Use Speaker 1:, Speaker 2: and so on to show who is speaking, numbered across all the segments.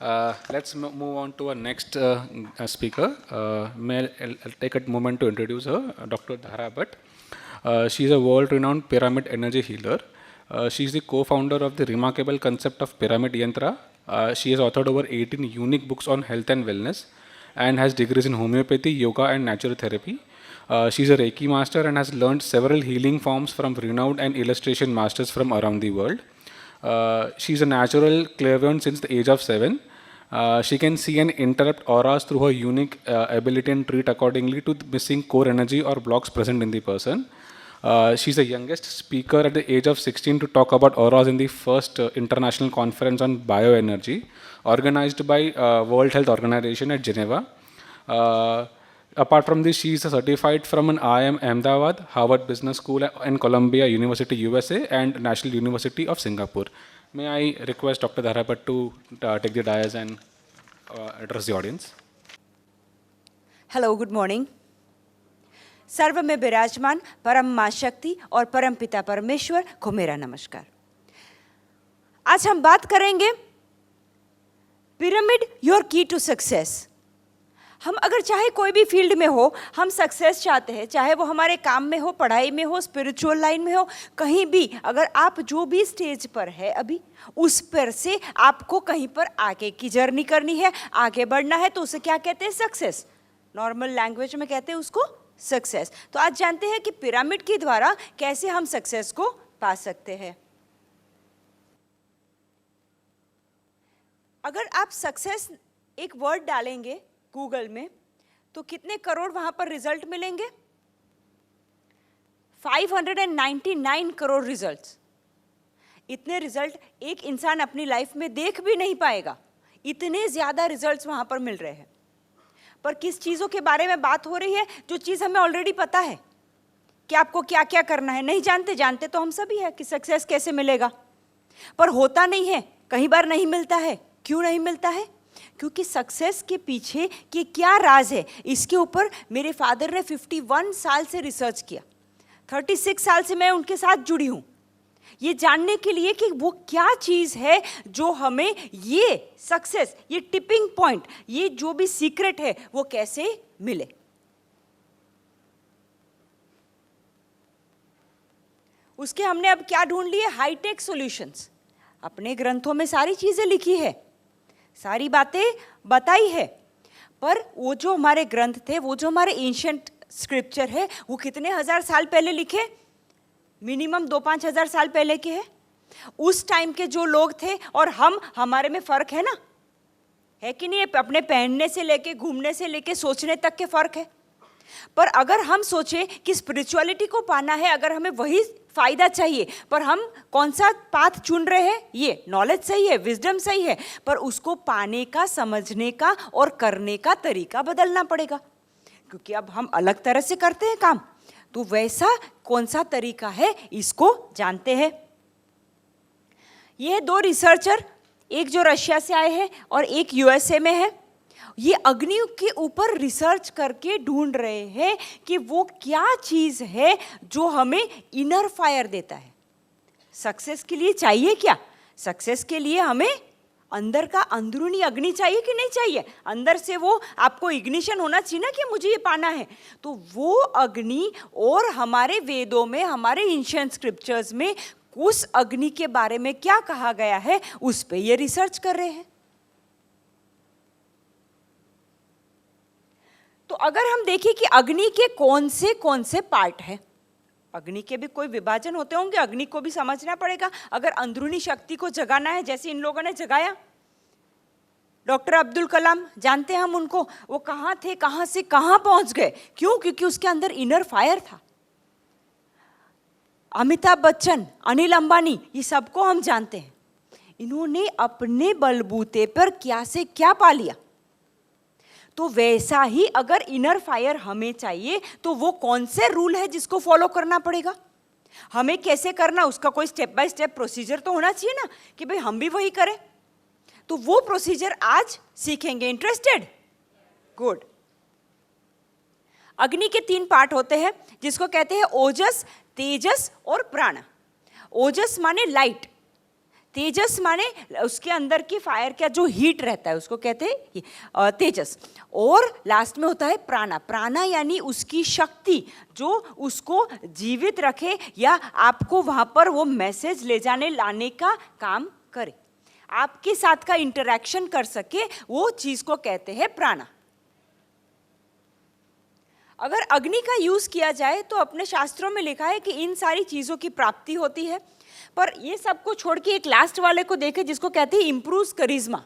Speaker 1: Let's move on to our next speaker. I'll take a moment to introduce her, Dr. Dhara Bhatt. She's a world-renowned pyramid energy healer. She's the co-founder of the remarkable concept of Pyramid Yantra. She has authored over 18 unique books on health and wellness and has degrees in homeopathy, yoga, and naturotherapy. She's a Reiki master and has learned several healing forms from renowned and illustration masters from around the world. She's a natural clairvoyant since the age of 7. She can see and interrupt auras through her unique ability and treat accordingly to the missing core energy or blocks present in the person. She's the youngest speaker at the age of 16 to talk about auras in the first international conference on bioenergy organized by World Health Organization at Geneva. Apart from this, she is certified from an IIM Ahmedabad, Harvard Business School, and Columbia University, USA, and National University of Singapore. May I request Dr. Dhara Bhatt to take the dais and address the audience?
Speaker 2: Hello, good morning. सर्व में विराजमान परम माँ शक्ति और परम पिता परमेश्वर को मेरा नमस्कार। आज हम बात करेंगे पिरामिड योर की टू सक्सेस। हम अगर चाहे कोई भी फील्ड में हो, हम सक्सेस चाहते हैं, चाहे वो हमारे काम में हो, पढ़ाई में हो, स्पिरिचुअल लाइन में हो, कहीं भी अगर आप जो भी स्टेज पर है अभी, उस पर से आपको कहीं पर आगे की जर्नी करनी है, आगे बढ़ना है, तो उसे क्या कहते हैं? सक्सेस। नॉर्मल लैंग्वेज में कहते हैं उसको सक्सेस। तो आज जानते हैं कि पिरामिड के द्वारा कैसे हम सक्सेस को पा सकते हैं। अगर आप सक्सेस एक वर्ड डालेंगे गूगल में, तो कितने करोड़ वहां पर रिजल्ट मिलेंगे? 599 करोड़ रिजल्ट्स। इतने रिजल्ट एक इंसान अपनी लाइफ में देख भी नहीं पाएगा, इतने ज्यादा रिजल्ट्स वहां पर मिल रहे हैं। पर किस चीजों के बारे में बात हो रही है? जो चीज हमें ऑलरेडी पता है कि आपको क्या क्या करना है। नहीं जानते, जानते तो हम सभी है कि सक्सेस कैसे मिलेगा, पर होता नहीं है, कई बार नहीं मिलता है। क्यों नहीं मिलता है? क्योंकि सक्सेस के पीछे कि क्या राज है, इसके ऊपर मेरे फादर ने 51 साल से रिसर्च किया। 36 साल से मैं उनके साथ जुड़ी हूं, ये जानने के लिए कि वो क्या चीज है जो हमें ये सक्सेस, ये टिपिंग पॉइंट, ये जो भी सीक्रेट है वो कैसे मिले। उसके हमने अब क्या ढूंढ लिए? High tech solutions. अपने ग्रंथों में सारी चीजें लिखी है, सारी बातें बताई है, पर वो जो हमारे ग्रंथ थे, वो जो हमारे एंशिएंट स्क्रिप्चर है, वो कितने हजार साल पहले लिखे? मिनिमम 2-5 हजार साल पहले के हैं। उस टाइम के जो लोग थे और हम, हमारे में फर्क है ना, है कि नहीं? अपने पहनने से लेके, घूमने से लेके, सोचने तक के फर्क है। पर अगर हम सोचें कि स्पिरिचुअलिटी को पाना है, अगर हमें वही फायदा चाहिए, पर हम कौन सा पाथ चुन रहे हैं? ये नॉलेज सही है, विजडम सही है, पर उसको पाने का, समझने का और करने का तरीका बदलना पड़ेगा। क्योंकि अब हम अलग तरह से करते हैं काम, तो वैसा कौन सा तरीका है, इसको जानते हैं। ये 2 रिसर्चर, एक जो रशिया से आए हैं और एक यूएसए में है, ये अग्नि के ऊपर रिसर्च करके ढूंढ रहे हैं कि वो क्या चीज है जो हमें इनर फायर देता है। सक्सेस के लिए चाहिए क्या? सक्सेस के लिए हमें अंदर का अंदरूनी अग्नि चाहिए कि नहीं चाहिए? अंदर से वो आपको इग्निशन होना चाहिए ना कि मुझे ये पाना है। तो वो अग्नि, और हमारे वेदों में, हमारे एंशिएंट स्क्रिप्चर्स में उस अग्नि के बारे में क्या कहा गया है, उस पे ये रिसर्च कर रहे हैं। तो अगर हम देखें कि अग्नि के कौन से पार्ट है, अग्नि के भी कोई विभाजन होते होंगे, अग्नि को भी समझना पड़ेगा। अगर अंदरूनी शक्ति को जगाना है, जैसे इन लोगों ने जगाया, डॉक्टर अब्दुल कलाम, जानते हैं हम उनको, वो कहाँ थे, कहाँ से कहाँ पहुंच गए? क्यों? क्योंकि उसके अंदर इनर फायर था। अमिताभ बच्चन, अनिल अंबानी, ये सबको हम जानते हैं, इन्होंने अपने बलबूते पर क्या से क्या पा लिया। तो वैसा ही अगर इनर फायर हमें चाहिए, तो वो कौन से रूल है जिसको फॉलो करना पड़ेगा? हमें कैसे करना, उसका कोई स्टेप बाय स्टेप प्रोसीजर तो होना चाहिए ना, कि भाई हम भी वही करें। तो वो प्रोसीजर आज सीखेंगे। इंटरेस्टेड? गुड। अग्नि के 3 पार्ट होते हैं, जिसको कहते हैं ओजस, तेजस और प्राण। ओजस माने लाइट, तेजस माने उसके अंदर की फायर का जो हीट रहता है उसको कहते हैं तेजस। और लास्ट में होता है प्राणा। प्राणा यानी उसकी शक्ति जो उसको जीवित रखे या आपको वहां पर वो मैसेज ले जाने लाने का काम करे, आपके साथ का इंटरेक्शन कर सके, वो चीज को कहते हैं प्राणा। अगर अग्नि का यूज किया जाए तो अपने शास्त्रों में लिखा है कि इन सारी चीजों की प्राप्ति होती है। पर ये सबको छोड़ के एक लास्ट वाले को देखें जिसको कहते हैं इम्प्रूव्स करिश्मा,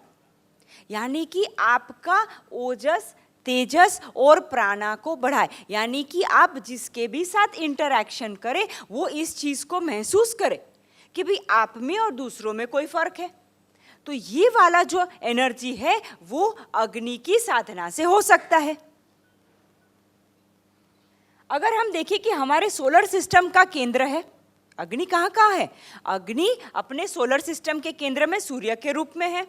Speaker 2: यानी कि आपका ओजस, तेजस और प्राणा को बढ़ाए, यानी कि आप जिसके भी साथ इंटरैक्शन करें वो इस चीज को महसूस करे कि भाई आप में और दूसरों में कोई फर्क है। तो ये वाला जो एनर्जी है वो अग्नि की साधना से हो सकता है। अगर हम देखें कि हमारे सोलर सिस्टम का केंद्र है अग्नि, कहाँ कहाँ है? अग्नि अपने सोलर सिस्टम के केंद्र में सूर्य के रूप में है।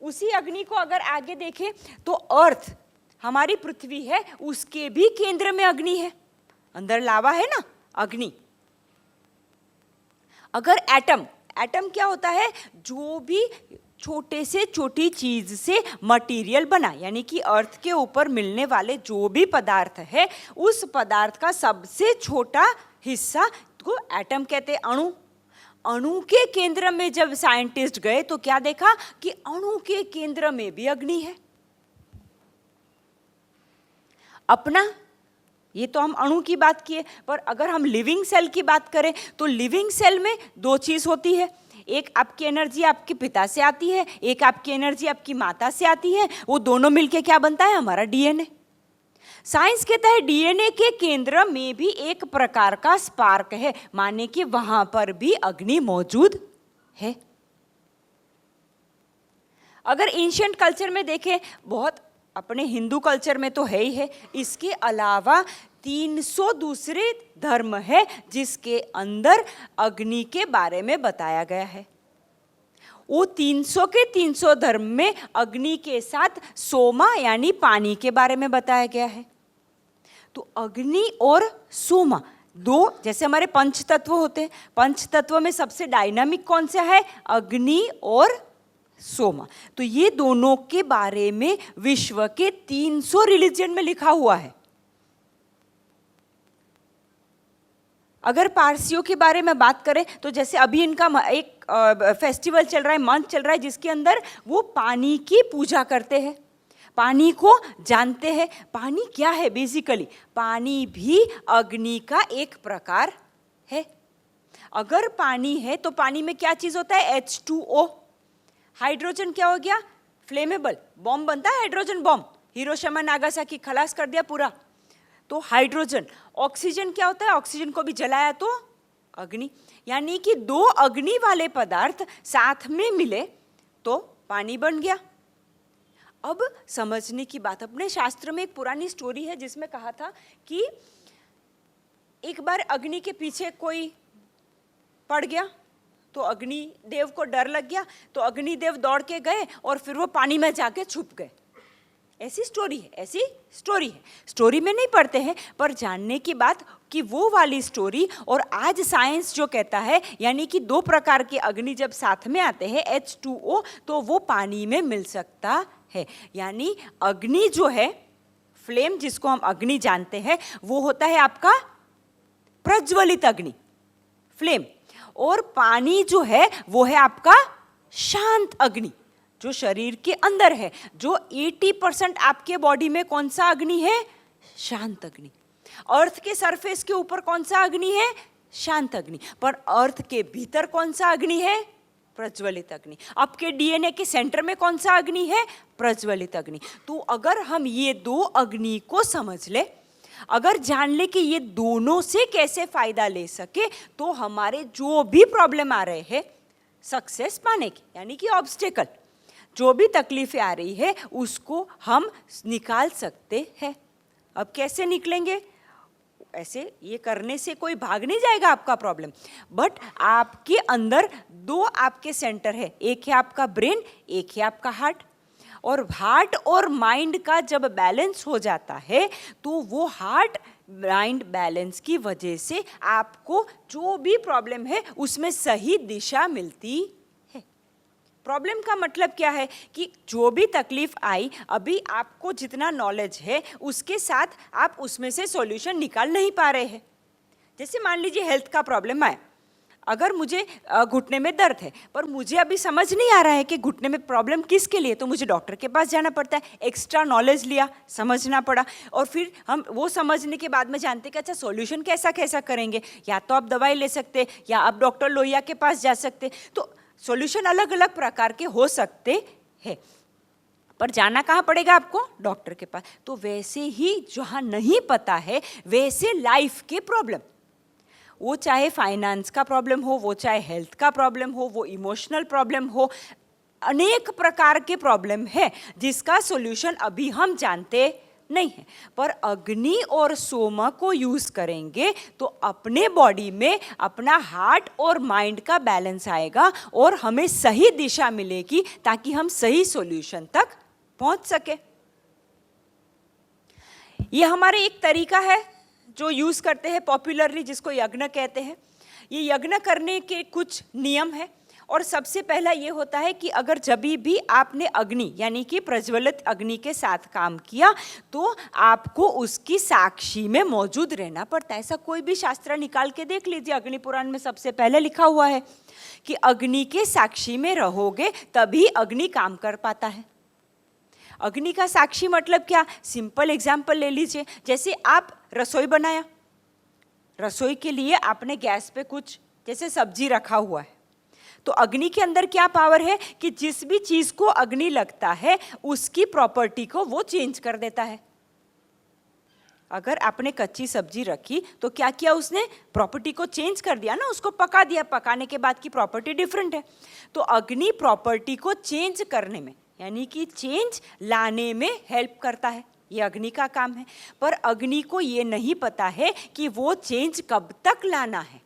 Speaker 2: उसी अग्नि को अगर आगे देखें तो अर्थ, हमारी पृथ्वी है, उसके भी केंद्र में अग्नि है। अंदर लावा है ना, अग्नि। अगर एटम, एटम क्या होता है? जो भी छोटे से छोटी चीज से मटेरियल बना, यानी कि अर्थ के ऊपर मिलने वाले जो भी पदार्थ है उस पदार्थ का सबसे छोटा हिस्सा को एटम कहते हैं, अणु। अणु के केंद्र में जब साइंटिस्ट गए तो क्या देखा कि अणु के केंद्र में भी अग्नि है। अपना ये तो हम अणु की बात किए, पर अगर हम लिविंग सेल की बात करें तो लिविंग सेल में दो चीज होती है। एक आपकी एनर्जी आपके पिता से आती है, एक आपकी एनर्जी आपकी माता से आती है। वो दोनों मिलके क्या बनता है? हमारा डीएनए। साइंस कहता है डीएनए के केंद्र में भी एक प्रकार का स्पार्क है, माने कि वहां पर भी अग्नि मौजूद है। अगर एंशिएंट कल्चर में देखें, बहुत अपने हिंदू कल्चर में तो है ही है, इसके अलावा 300 दूसरे धर्म है जिसके अंदर अग्नि के बारे में बताया गया है। वो 300 के 300 धर्म में अग्नि के साथ सोमा यानी पानी के बारे में बताया गया है। तो अग्नि और सोमा दो, जैसे हमारे पंच तत्व होते हैं, पंच तत्व में सबसे डायनामिक कौन सा है? अग्नि और सोमा। तो ये दोनों के बारे में विश्व के 300 रिलीजन में लिखा हुआ है। अगर पारसियों के बारे में बात करें तो जैसे अभी इनका एक फेस्टिवल चल रहा है, मंथ चल रहा है, जिसके अंदर वो पानी की पूजा करते हैं, पानी को जानते हैं। पानी क्या है? बेसिकली पानी भी अग्नि का एक प्रकार है। अगर पानी है तो पानी में क्या चीज होता है? H2O। हाइड्रोजन क्या हो गया? फ्लेमेबल। बॉम्ब बनता है हाइड्रोजन बॉम्ब, हिरोशिमा नागासाकी खलास कर दिया पूरा। तो हाइड्रोजन। ऑक्सीजन क्या होता है? ऑक्सीजन को भी जलाया तो अग्नि। यानी कि दो अग्नि वाले पदार्थ साथ में मिले तो पानी बन गया। अब समझने की बात, अपने शास्त्र में एक पुरानी स्टोरी है जिसमें कहा था कि एक बार अग्नि के पीछे कोई पड़ गया तो अग्नि देव को डर लग गया, तो अग्नि देव दौड़ के गए और फिर वो पानी में जाके छुप गए। ऐसी स्टोरी है, ऐसी स्टोरी है। स्टोरी में नहीं पढ़ते हैं, पर जानने की बात कि वो वाली स्टोरी और आज साइंस जो कहता है, यानी कि दो प्रकार के अग्नि जब साथ में आते हैं H2O तो वो पानी में मिल सकता है। यानी अग्नि जो है, फ्लेम जिसको हम अग्नि जानते हैं, वो होता है आपका प्रज्वलित अग्नि, फ्लेम। और पानी जो है वो है आपका शांत अग्नि, जो शरीर के अंदर है। जो 80% आपके बॉडी में कौन सा अग्नि है? शांत अग्नि। अर्थ के सरफेस के ऊपर कौन सा अग्नि है? शांत अग्नि। पर अर्थ के भीतर कौन सा अग्नि है? प्रज्वलित अग्नि। आपके डीएनए के सेंटर में कौन सा अग्नि है? प्रज्वलित अग्नि। तो अगर हम ये दो अग्नि को समझ ले, अगर जान ले कि ये दोनों से कैसे फायदा ले सके, तो हमारे जो भी प्रॉब्लम आ रहे हैं सक्सेस पाने की, यानी कि ऑब्स्टेकल, जो भी तकलीफें आ रही है उसको हम निकाल सकते हैं। अब कैसे निकलेंगे? ऐसे ये करने से कोई भाग नहीं जाएगा आपका प्रॉब्लम, बट आपके अंदर दो आपके सेंटर है, एक है आपका ब्रेन, एक है आपका हार्ट। और हार्ट और माइंड का जब बैलेंस हो जाता है तो वो हार्ट माइंड बैलेंस की वजह से आपको जो भी प्रॉब्लम है उसमें सही दिशा मिलती है। प्रॉब्लम का मतलब क्या है कि जो भी तकलीफ आई, अभी आपको जितना नॉलेज है उसके साथ आप उसमें से सॉल्यूशन निकाल नहीं पा रहे हैं। जैसे मान लीजिए हेल्थ का प्रॉब्लम आया, अगर मुझे घुटने में दर्द है पर मुझे अभी समझ नहीं आ रहा है कि घुटने में प्रॉब्लम किसके लिए, तो मुझे डॉक्टर के पास जाना पड़ता है। एक्स्ट्रा नॉलेज लिया, समझना पड़ा, और फिर हम वो समझने के बाद में जानते कि अच्छा सॉल्यूशन कैसा कैसा करेंगे। या तो आप दवाई ले सकते, या आप डॉक्टर लोहिया के पास जा सकते। तो सॉल्यूशन अलग अलग प्रकार के हो सकते हैं, पर जाना कहाँ पड़ेगा आपको? डॉक्टर के पास। तो वैसे ही जहाँ नहीं पता है, वैसे लाइफ के प्रॉब्लम, वो चाहे फाइनेंस का प्रॉब्लम हो, वो चाहे हेल्थ का प्रॉब्लम हो, वो इमोशनल प्रॉब्लम हो, अनेक प्रकार के प्रॉब्लम है जिसका सॉल्यूशन अभी हम जानते नहीं है। पर अग्नि और सोम को यूज करेंगे तो अपने बॉडी में अपना हार्ट और माइंड का बैलेंस आएगा और हमें सही दिशा मिलेगी ताकि हम सही सॉल्यूशन तक पहुंच सके। ये हमारे एक तरीका है जो यूज करते हैं पॉपुलरली, जिसको यज्ञ कहते हैं। ये यज्ञ करने के कुछ नियम है, और सबसे पहला ये होता है कि अगर जब भी आपने अग्नि यानी कि प्रज्वलित अग्नि के साथ काम किया तो आपको उसकी साक्षी में मौजूद रहना पड़ता है। ऐसा कोई भी शास्त्र निकाल के देख लीजिए, अग्नि पुराण में सबसे पहले लिखा हुआ है कि अग्नि के साक्षी में रहोगे तभी अग्नि काम कर पाता है। अग्नि का साक्षी मतलब क्या? सिंपल एग्जाम्पल ले लीजिए, जैसे आप रसोई बनाया, रसोई के लिए आपने गैस पे कुछ जैसे सब्जी रखा हुआ है, तो अग्नि के अंदर क्या पावर है कि जिस भी चीज को अग्नि लगता है उसकी प्रॉपर्टी को वो चेंज कर देता है। अगर आपने कच्ची सब्जी रखी तो क्या किया उसने? प्रॉपर्टी को चेंज कर दिया ना, उसको पका दिया, पकाने के बाद की प्रॉपर्टी डिफरेंट है। तो अग्नि प्रॉपर्टी को चेंज करने में यानी कि चेंज लाने में हेल्प करता है, ये अग्नि का काम है। पर अग्नि को ये नहीं पता है कि वो चेंज कब तक लाना है,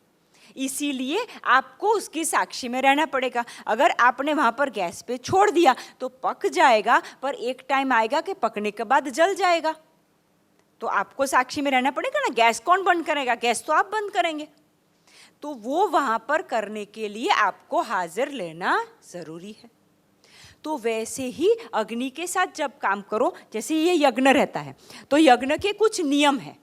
Speaker 2: इसीलिए आपको उसकी साक्षी में रहना पड़ेगा। अगर आपने वहाँ पर गैस पे छोड़ दिया तो पक जाएगा, पर एक टाइम आएगा कि पकने के बाद जल जाएगा, तो आपको साक्षी में रहना पड़ेगा ना। गैस कौन बंद करेगा? गैस तो आप बंद करेंगे। तो वो वहाँ पर करने के लिए आपको हाजिर लेना ज़रूरी है। तो वैसे ही अग्नि के साथ जब काम करो, जैसे ये यज्ञ रहता है तो यज्ञ के कुछ नियम है।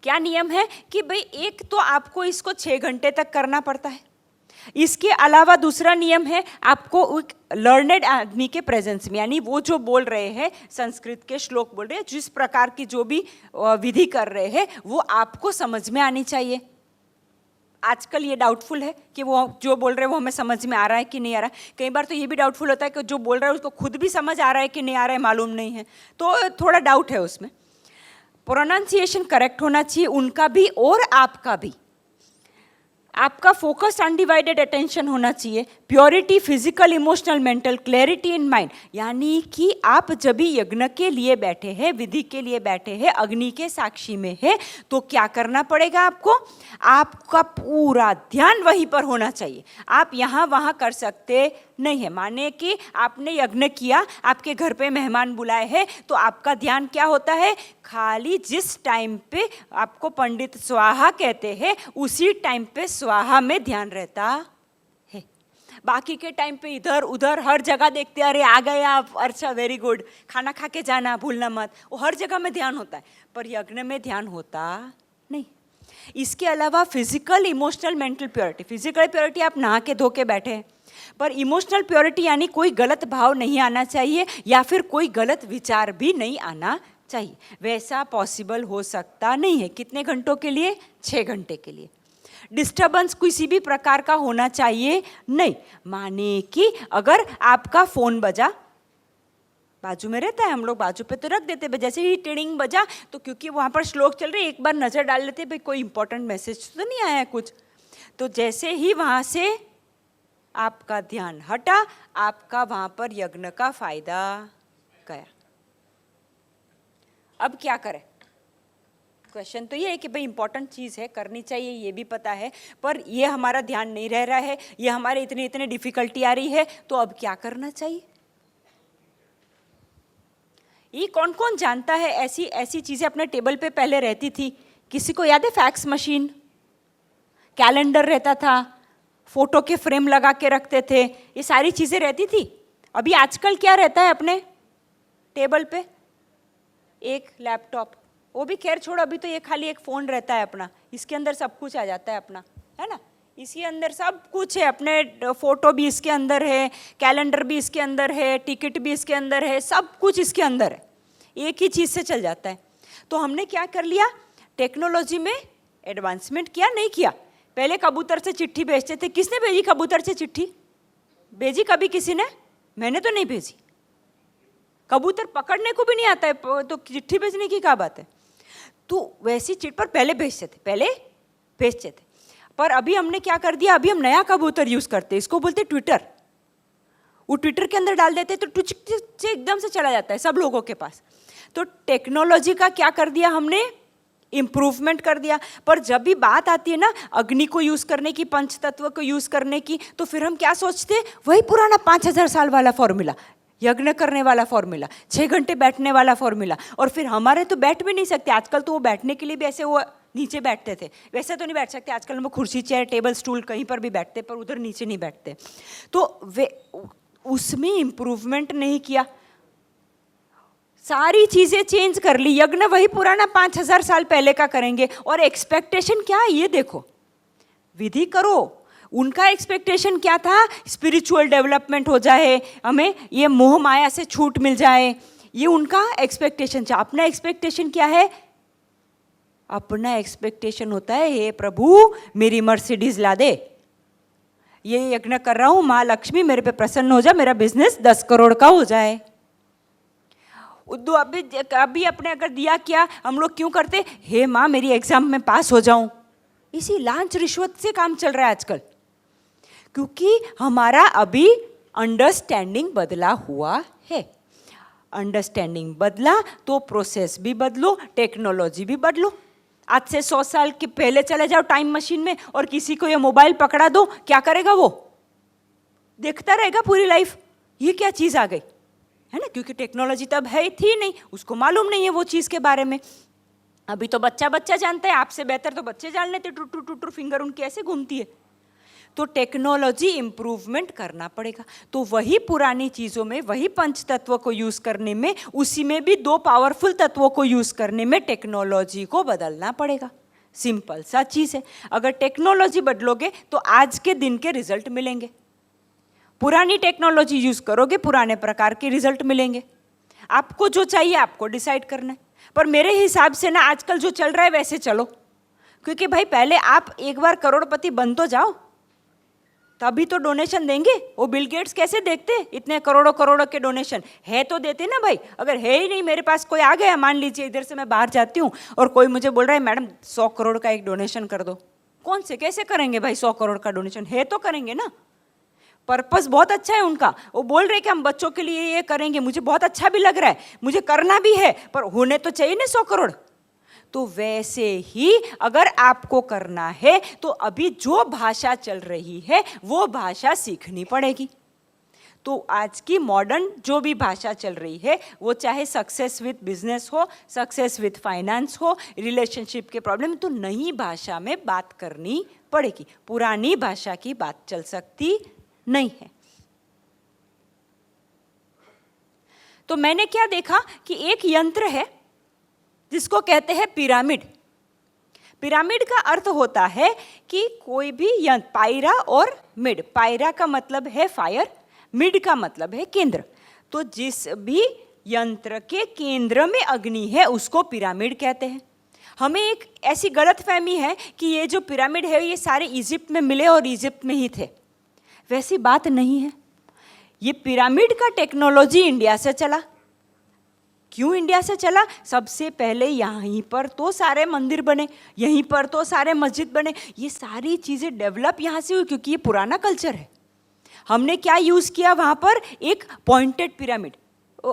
Speaker 2: क्या नियम है कि भाई एक तो आपको इसको 6 घंटे तक करना पड़ता है। इसके अलावा दूसरा नियम है, आपको एक लर्नेड आदमी के प्रेजेंस में, यानी वो जो बोल रहे हैं संस्कृत के श्लोक बोल रहे हैं, जिस प्रकार की जो भी विधि कर रहे हैं वो आपको समझ में आनी चाहिए। आजकल ये डाउटफुल है कि वो जो बोल रहे हैं वो हमें समझ में आ रहा है कि नहीं आ रहा है। कई बार तो ये भी डाउटफुल होता है कि जो बोल रहा है उसको खुद भी समझ आ रहा है कि नहीं आ रहा है मालूम नहीं है, तो थोड़ा डाउट है उसमें। प्रोनाउंसिएशन करेक्ट होना चाहिए, उनका भी और आपका भी। आपका फोकस अनडिवाइडेड अटेंशन होना चाहिए। Purity physical emotional mental clarity in mind, यानी कि आप जब भी यज्ञ के लिए बैठे हैं, विधि के लिए बैठे हैं, अग्नि के साक्षी में है, तो क्या करना पड़ेगा आपको? आपका पूरा ध्यान वहीं पर होना चाहिए। आप यहाँ वहाँ कर सकते नहीं है। माने कि आपने यज्ञ किया, आपके घर पे मेहमान बुलाए हैं, तो आपका ध्यान क्या होता है? खाली जिस टाइम पे आपको पंडित स्वाहा कहते हैं उसी टाइम पे स्वाहा में ध्यान रहता है। बाकी के टाइम पे इधर उधर हर जगह देखते, अरे आ गए आप, अच्छा वेरी गुड, खाना खा के जाना भूलना मत, वो हर जगह में ध्यान होता है, पर यज्ञ में ध्यान होता नहीं। इसके अलावा physical emotional mental purity. Physical purity आप नहा के धो के बैठे हैं, पर इमोशनल प्योरिटी यानी कोई गलत भाव नहीं आना चाहिए या फिर कोई गलत विचार भी नहीं आना चाहिए। वैसा पॉसिबल हो सकता नहीं है। कितने घंटों के लिए? 6 घंटे के लिए। डिस्टर्बेंस किसी भी प्रकार का होना चाहिए नहीं। माने कि अगर आपका फोन बजा, बाजू में रहता है, हम लोग बाजू पे तो रख देते हैं, जैसे ही टिड़िंग बजा तो क्योंकि वहाँ पर श्लोक चल रहे, एक बार नज़र डाल लेते भाई कोई इंपॉर्टेंट मैसेज तो नहीं आया कुछ, तो जैसे ही वहाँ से आपका ध्यान हटा, आपका वहाँ पर यज्ञ का फायदा गया। अब क्या करें? क्वेश्चन तो ये है कि भाई इंपॉर्टेंट चीज़ है, करनी चाहिए, ये भी पता है, पर ये हमारा ध्यान नहीं रह रहा है, ये हमारे इतने डिफिकल्टी आ रही है, तो अब क्या करना चाहिए? ये कौन कौन जानता है ऐसी ऐसी चीज़ें अपने टेबल पे पहले रहती थी? किसी को याद है? फैक्स मशीन, कैलेंडर रहता था, फोटो के फ्रेम लगा के रखते थे, ये सारी चीज़ें रहती थी। अभी आजकल क्या रहता है अपने टेबल पे? एक लैपटॉप, वो भी खैर छोड़ो, अभी तो ये खाली एक फ़ोन रहता है अपना, इसके अंदर सब कुछ आ जाता है अपना, है ना? इसी अंदर सब कुछ है, अपने फोटो भी इसके अंदर है, कैलेंडर भी इसके अंदर है, टिकट भी इसके अंदर है, सब कुछ इसके अंदर है, एक ही चीज़ से चल जाता है। तो हमने क्या कर लिया? टेक्नोलॉजी में एडवांसमेंट किया, नहीं किया? पहले कबूतर से चिट्ठी भेजते थे। किसने भेजी कबूतर से चिट्ठी? भेजी कभी किसी ने? मैंने तो नहीं भेजी। कबूतर पकड़ने को भी नहीं आता है तो चिट्ठी भेजने की क्या बात है? तो वैसी चिट्ठी पर पहले भेजते थे। पर अभी हमने क्या कर दिया? अभी हम नया कबूतर यूज करते हैं, इसको बोलते ट्विटर। वो ट्विटर के अंदर डाल देते तो टुच से एकदम से चला जाता है सब लोगों के पास। तो टेक्नोलॉजी का क्या कर दिया हमने? इम्प्रूवमेंट कर दिया। पर जब भी बात आती है ना अग्नि को यूज करने की, पंचतत्व को यूज करने की, तो फिर हम क्या सोचते हैं? वही पुराना 5000 साल वाला फॉर्मूला, यज्ञ करने वाला फॉर्मूला, 6 घंटे बैठने वाला फॉर्मूला। और फिर हमारे तो बैठ भी नहीं सकते आजकल, तो वो बैठने के लिए भी ऐसे वो नीचे बैठते थे, वैसे तो नहीं बैठ सकते आजकल। हम कुर्सी, चेयर, टेबल, स्टूल कहीं पर भी बैठते, पर उधर नीचे नहीं बैठते। तो वे उसमें इम्प्रूवमेंट नहीं किया, सारी चीजें चेंज कर ली। यज्ञ वही पुराना 5000 साल पहले का करेंगे। और एक्सपेक्टेशन क्या है ये देखो, विधि करो। उनका एक्सपेक्टेशन क्या था? स्पिरिचुअल डेवलपमेंट हो जाए, हमें ये मोह माया से छूट मिल जाए, ये उनका एक्सपेक्टेशन था। अपना एक्सपेक्टेशन क्या है? अपना एक्सपेक्टेशन होता है, हे प्रभु मेरी मर्सिडीज ला दे, ये यज्ञ कर रहा हूं, माँ लक्ष्मी मेरे पे प्रसन्न हो जाए, मेरा बिजनेस 10 करोड़ का हो जाए। अभी अपने अगर दिया क्या हम लोग क्यों करते? हे माँ मेरी एग्जाम में पास हो जाऊं। इसी लांच रिश्वत से काम चल रहा है आजकल, क्योंकि हमारा अभी अंडरस्टैंडिंग बदला हुआ है। अंडरस्टैंडिंग बदला तो प्रोसेस भी बदलो, टेक्नोलॉजी भी बदलो। आज से 100 साल के पहले चले जाओ टाइम मशीन में और किसी को ये मोबाइल पकड़ा दो, क्या करेगा? वो देखता रहेगा पूरी लाइफ, ये क्या चीज़ आ गई, है ना? क्योंकि टेक्नोलॉजी तब है थी नहीं, उसको मालूम नहीं है वो चीज़ के बारे में। अभी तो बच्चा जानता है, आपसे बेहतर तो बच्चे जान लेते, टू फिंगर उनकी ऐसे घूमती है। तो टेक्नोलॉजी इम्प्रूवमेंट करना पड़ेगा। तो वही पुरानी चीज़ों में, वही पंच तत्व को यूज़ करने में, उसी में भी 2 पावरफुल तत्वों को यूज़ करने में टेक्नोलॉजी को बदलना पड़ेगा। सिंपल सा चीज़ है। अगर टेक्नोलॉजी बदलोगे तो आज के दिन के रिजल्ट मिलेंगे, पुरानी टेक्नोलॉजी यूज़ करोगे पुराने प्रकार के रिजल्ट मिलेंगे। आपको जो चाहिए आपको डिसाइड करना है। पर मेरे हिसाब से ना आजकल जो चल रहा है वैसे चलो, क्योंकि भाई पहले आप एक बार करोड़पति बन तो जाओ, तभी तो डोनेशन देंगे। वो बिल गेट्स कैसे देखते इतने करोड़ों के डोनेशन? है तो देते ना भाई। अगर है ही नहीं, मेरे पास कोई आ गया, मान लीजिए इधर से मैं बाहर जाती हूँ और कोई मुझे बोल रहा है मैडम 100 करोड़ का एक डोनेशन कर दो, कौन से कैसे करेंगे भाई 100 करोड़ का डोनेशन? है तो करेंगे ना, पर्पस बहुत अच्छा है उनका। वो बोल रहे कि हम बच्चों के लिए ये करेंगे, मुझे बहुत अच्छा भी लग रहा है, मुझे करना भी है, पर होने तो चाहिए ना 100 करोड़। तो वैसे ही अगर आपको करना है तो अभी जो भाषा चल रही है वो भाषा सीखनी पड़ेगी। तो आज की मॉडर्न जो भी भाषा चल रही है, वो चाहे सक्सेस विथ बिजनेस हो, सक्सेस विथ फाइनेंस हो, रिलेशनशिप के प्रॉब्लम, तो नई भाषा में बात करनी पड़ेगी। पुरानी भाषा की बात चल सकती नहीं है। तो मैंने क्या देखा कि एक यंत्र है जिसको कहते हैं पिरामिड। पिरामिड का अर्थ होता है कि कोई भी यंत्र, पायरा और मिड, पायरा का मतलब है फायर, मिड का मतलब है केंद्र। तो जिस भी यंत्र के केंद्र में अग्नि है उसको पिरामिड कहते हैं। हमें एक ऐसी गलतफहमी है कि ये जो पिरामिड है ये सारे इजिप्ट में मिले और इजिप्ट में ही थे। वैसी बात नहीं है। ये पिरामिड का टेक्नोलॉजी इंडिया से चला। क्यों इंडिया से चला? सबसे पहले यहीं पर तो सारे मंदिर बने, यहीं पर तो सारे मस्जिद बने, ये सारी चीज़ें डेवलप यहाँ से हुई क्योंकि ये पुराना कल्चर है। हमने क्या यूज़ किया वहाँ पर? एक पॉइंटेड पिरामिड।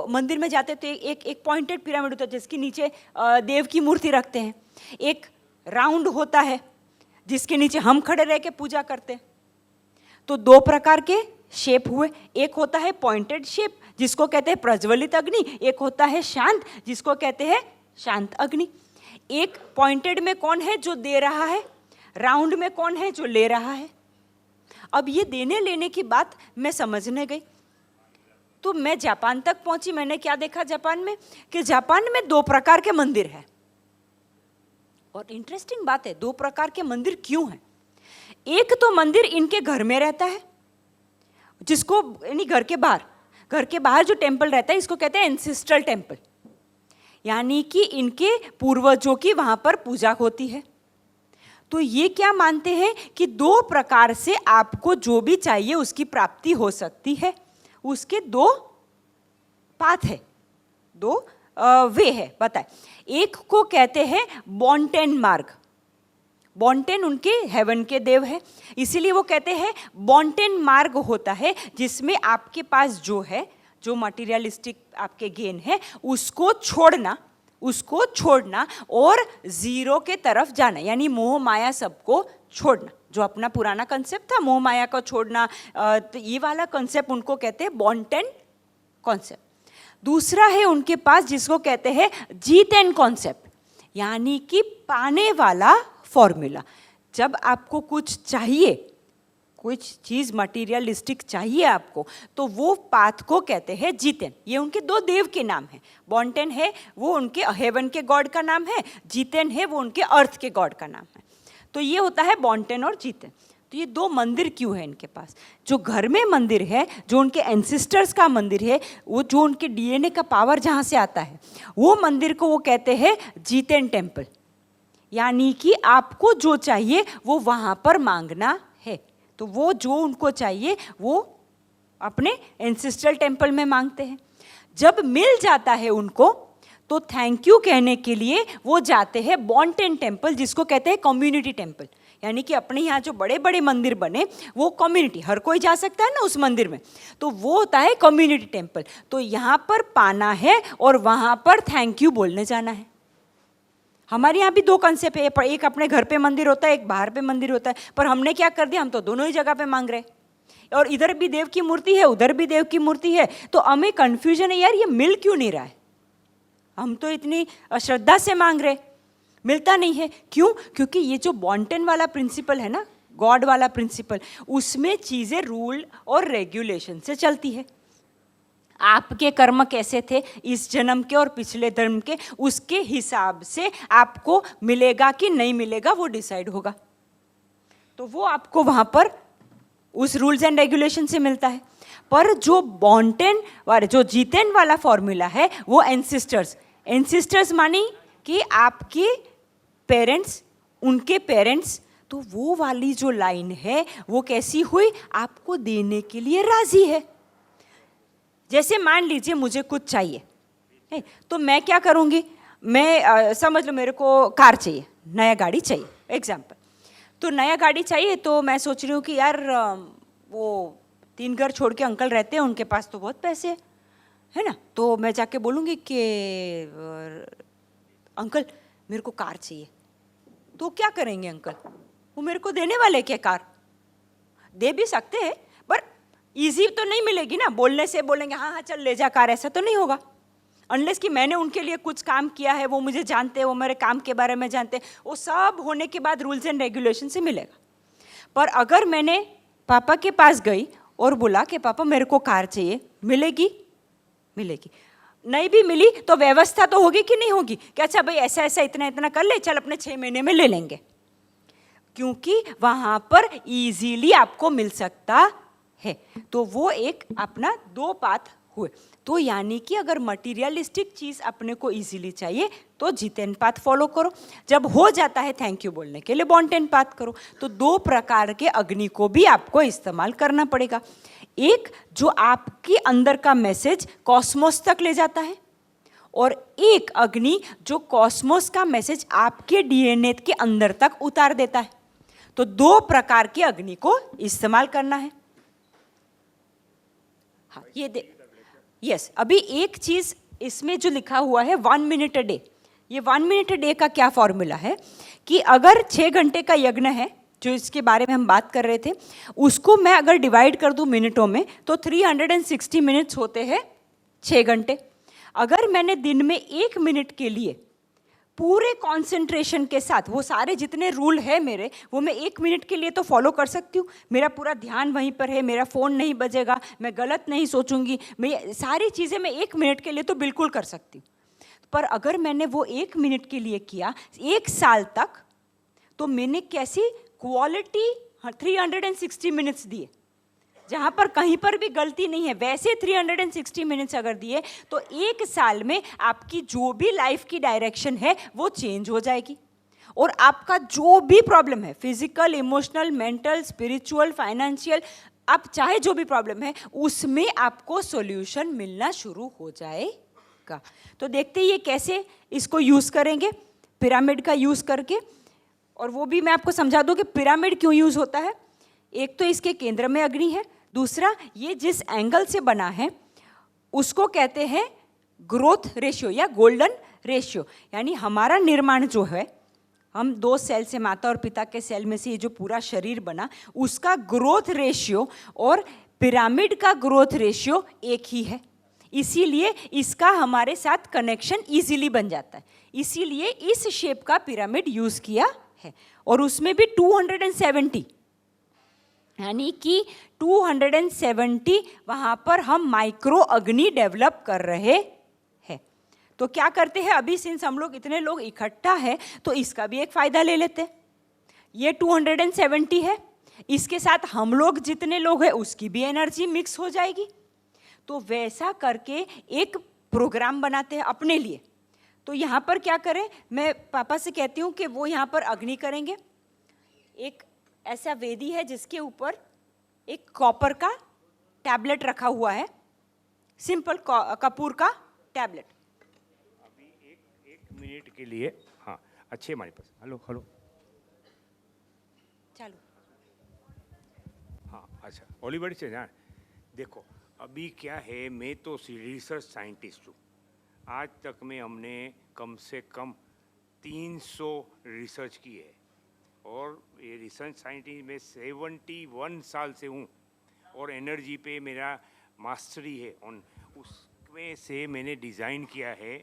Speaker 2: मंदिर में जाते तो एक पॉइंटेड पिरामिड होता है जिसके नीचे देव की मूर्ति रखते हैं। एक राउंड होता है जिसके नीचे हम खड़े रह के पूजा करते हैं। तो दो प्रकार के शेप हुए, एक होता है पॉइंटेड शेप जिसको कहते हैं प्रज्वलित अग्नि, एक होता है शांत जिसको कहते हैं शांत अग्नि। एक पॉइंटेड में कौन है जो दे रहा है, राउंड में कौन है जो ले रहा है। अब ये देने लेने की बात मैं समझने गई तो मैं जापान तक पहुंची। मैंने क्या देखा जापान में, कि जापान में दो प्रकार के मंदिर है। और इंटरेस्टिंग बात है, दो प्रकार के मंदिर क्यों हैं। एक तो मंदिर इनके घर में रहता है, जिसको यानी घर के बाहर जो टेम्पल रहता है इसको कहते हैं एंसेस्ट्रल टेम्पल, यानी कि इनके पूर्वजों की वहां पर पूजा होती है। तो ये क्या मानते हैं कि दो प्रकार से आपको जो भी चाहिए उसकी प्राप्ति हो सकती है। उसके दो पाथ है, दो वे है। बताए, एक को कहते हैं बॉन्टेन मार्ग। बॉन्टेन उनके हेवन के देव है, इसीलिए वो कहते हैं बॉन्टेन मार्ग होता है जिसमें आपके पास जो है, जो मटीरियलिस्टिक आपके गेन है उसको छोड़ना और जीरो के तरफ जाना, यानी मोह माया सबको छोड़ना। जो अपना पुराना कंसेप्ट था मोह माया को छोड़ना, तो ये वाला कंसेप्ट उनको कहते हैं बॉन्टेन कॉन्सेप्ट। दूसरा है उनके पास जिसको कहते हैं जीतेन कॉन्सेप्ट, यानी कि पाने वाला फॉर्मूला। जब आपको कुछ चाहिए, कुछ चीज़ मटीरियलिस्टिक चाहिए आपको, तो वो पाथ को कहते हैं जीतेन। ये उनके दो देव के नाम हैं। बॉन्टेन है वो उनके हेवन के गॉड का नाम है, जीतेन है वो उनके अर्थ के गॉड का नाम है। तो ये होता है बॉन्टेन और जीतेन। तो ये दो मंदिर क्यों है इनके पास। जो घर में मंदिर है, जो उनके एंसेस्टर्स का मंदिर है, वो जो उनके डीएनए का पावर जहाँ से आता है, वो मंदिर को वो कहते हैं जीतेन टेम्पल, यानी कि आपको जो चाहिए वो वहाँ पर मांगना है। तो वो जो उनको चाहिए वो अपने एंसेस्ट्रल टेम्पल में मांगते हैं। जब मिल जाता है उनको तो थैंक यू कहने के लिए वो जाते हैं बॉन्टेन टेम्पल, जिसको कहते हैं कम्युनिटी टेम्पल। यानी कि अपने यहाँ जो बड़े बड़े मंदिर बने वो कम्युनिटी, हर कोई जा सकता है ना उस मंदिर में, तो वो होता है कम्युनिटी टेम्पल। तो यहाँ पर पाना है और वहाँ पर थैंक यू बोलने जाना है। हमारे यहाँ भी दो कंसेप्ट है, एक अपने घर पे मंदिर होता है, एक बाहर पे मंदिर होता है। पर हमने क्या कर दिया, हम तो दोनों ही जगह पे मांग रहे, और इधर भी देव की मूर्ति है उधर भी देव की मूर्ति है। तो हमें कन्फ्यूजन है, यार ये मिल क्यों नहीं रहा है। हम तो इतनी श्रद्धा से मांग रहे, मिलता नहीं है। क्यों? क्योंकि ये जो बॉन्टेन वाला प्रिंसिपल है ना, गॉड वाला प्रिंसिपल, उसमें चीज़ें रूल और रेगुलेशन से चलती है। आपके कर्म कैसे थे इस जन्म के और पिछले जन्म के, उसके हिसाब से आपको मिलेगा कि नहीं मिलेगा वो डिसाइड होगा। तो वो आपको वहाँ पर उस रूल्स एंड रेगुलेशन से मिलता है। पर जो बॉन्टेन वाला, जो जीतेन वाला फॉर्मूला है, वो एंसेस्टर्स मानी कि आपके पेरेंट्स, उनके पेरेंट्स, तो वो वाली जो लाइन है वो कैसी हुई, आपको देने के लिए राजी है। जैसे मान लीजिए मुझे कुछ चाहिए है, तो मैं क्या करूँगी, मैं समझ लो मेरे को कार चाहिए, नया गाड़ी चाहिए एग्जाम्पल। तो नया गाड़ी चाहिए तो मैं सोच रही हूँ कि यार वो 3 घर छोड़ के अंकल रहते हैं, उनके पास तो बहुत पैसे है ना। तो मैं जाके बोलूँगी कि अंकल मेरे को कार चाहिए। तो क्या करेंगे अंकल, वो मेरे को देने वाले क्या कार? दे भी सकते हैं पर ईजी तो नहीं मिलेगी ना। बोलने से बोलेंगे हाँ हाँ चल ले जा कार, ऐसा तो नहीं होगा। अनलेस कि मैंने उनके लिए कुछ काम किया है, वो मुझे जानते हैं, वो मेरे काम के बारे में जानते हैं, वो सब होने के बाद रूल्स एंड रेगुलेशन से मिलेगा। पर अगर मैंने पापा के पास गई और बोला कि पापा मेरे को कार चाहिए, मिलेगी? मिलेगी। नहीं भी मिली तो व्यवस्था तो होगी कि नहीं होगी, कि अच्छा भाई ऐसा ऐसा इतना इतना कर ले, चल अपने 6 महीने में ले लेंगे, क्योंकि वहाँ पर इजीली आपको मिल सकता है। तो वो एक अपना 2 पाथ हुए। तो यानी कि अगर मटीरियलिस्टिक चीज़ अपने को इजीली चाहिए तो जीतेन पाथ फॉलो करो, जब हो जाता है थैंक यू बोलने के लिए बॉन्टेन पाथ करो। तो 2 प्रकार के अग्नि को भी आपको इस्तेमाल करना पड़ेगा। एक जो आपके अंदर का मैसेज कॉस्मोस तक ले जाता है, और एक अग्नि जो कॉस्मोस का मैसेज आपके डीएनए के अंदर तक उतार देता है। तो 2 प्रकार के अग्नि को इस्तेमाल करना है। हाँ ये यस, अभी एक चीज इसमें जो लिखा हुआ है 1 मिनट अ डे, ये 1 मिनट अ डे का क्या फॉर्मूला है कि अगर 6 घंटे का यज्ञ है जो इसके बारे में हम बात कर रहे थे, उसको मैं अगर डिवाइड कर दूं मिनटों में तो 360 मिनट्स होते हैं 6 घंटे। अगर मैंने दिन में 1 मिनट के लिए पूरे कंसंट्रेशन के साथ वो सारे जितने रूल है मेरे, वो मैं 1 मिनट के लिए तो फॉलो कर सकती हूँ। मेरा पूरा ध्यान वहीं पर है, मेरा फ़ोन नहीं बजेगा, मैं गलत नहीं सोचूंगी, मैं सारी चीज़ें मैं 1 मिनट के लिए तो बिल्कुल कर सकती हूँ। पर अगर मैंने वो 1 मिनट के लिए किया 1 साल तक, तो मैंने कैसी क्वालिटी 360 मिनट्स दिए, जहाँ पर कहीं पर भी गलती नहीं है, वैसे 360 मिनट्स अगर दिए तो 1 साल में आपकी जो भी लाइफ की डायरेक्शन है वो चेंज हो जाएगी। और आपका जो भी प्रॉब्लम है, physical, emotional, mental, spiritual, financial, आप चाहे जो भी प्रॉब्लम है उसमें आपको सॉल्यूशन मिलना शुरू हो जाएगा। तो देखते ही ये कैसे इसको यूज़ करेंगे, पिरामिड का यूज़ करके। और वो भी मैं आपको समझा दूँ कि पिरामिड क्यों यूज़ होता है। एक तो इसके केंद्र में अग्नि है, दूसरा ये जिस एंगल से बना है उसको कहते हैं ग्रोथ रेशियो या गोल्डन रेशियो। यानी हमारा निर्माण जो है, हम 2 सेल से, माता और पिता के सेल में से ये जो पूरा शरीर बना, उसका ग्रोथ रेशियो और पिरामिड का ग्रोथ रेशियो एक ही है। इसीलिए इसका हमारे साथ कनेक्शन इजीली बन जाता है। इसीलिए इस शेप का पिरामिड यूज़ किया है। और उसमें भी 270, यानी कि 270 वहाँ पर हम माइक्रो अग्नि डेवलप कर रहे हैं। तो क्या करते हैं, अभी सिंस हम लोग इतने लोग इकट्ठा है तो इसका भी एक फ़ायदा ले लेते हैं। ये 270 है, इसके साथ हम लोग जितने लोग हैं उसकी भी एनर्जी मिक्स हो जाएगी। तो वैसा करके एक प्रोग्राम बनाते हैं अपने लिए। तो यहाँ पर क्या करें, मैं पापा से कहती हूँ कि वो यहाँ पर अग्नि करेंगे। एक ऐसा वेदी है जिसके ऊपर एक कॉपर का टैबलेट रखा हुआ है, सिंपल कपूर का टैबलेट।
Speaker 3: अभी एक मिनट के लिए, हाँ अच्छे हमारे पास, हेलो हेलो,
Speaker 2: चलो।
Speaker 3: हाँ अच्छा, ओलिवर से जान, देखो अभी क्या है, मैं तो रिसर्च साइंटिस्ट हूँ। आज तक में हमने कम से कम 300 रिसर्च की है और ये रिसर्च साइंटिस्ट में 71 साल से हूँ और एनर्जी पे मेरा मास्टरी है। ऑन उसमें से मैंने डिज़ाइन किया है,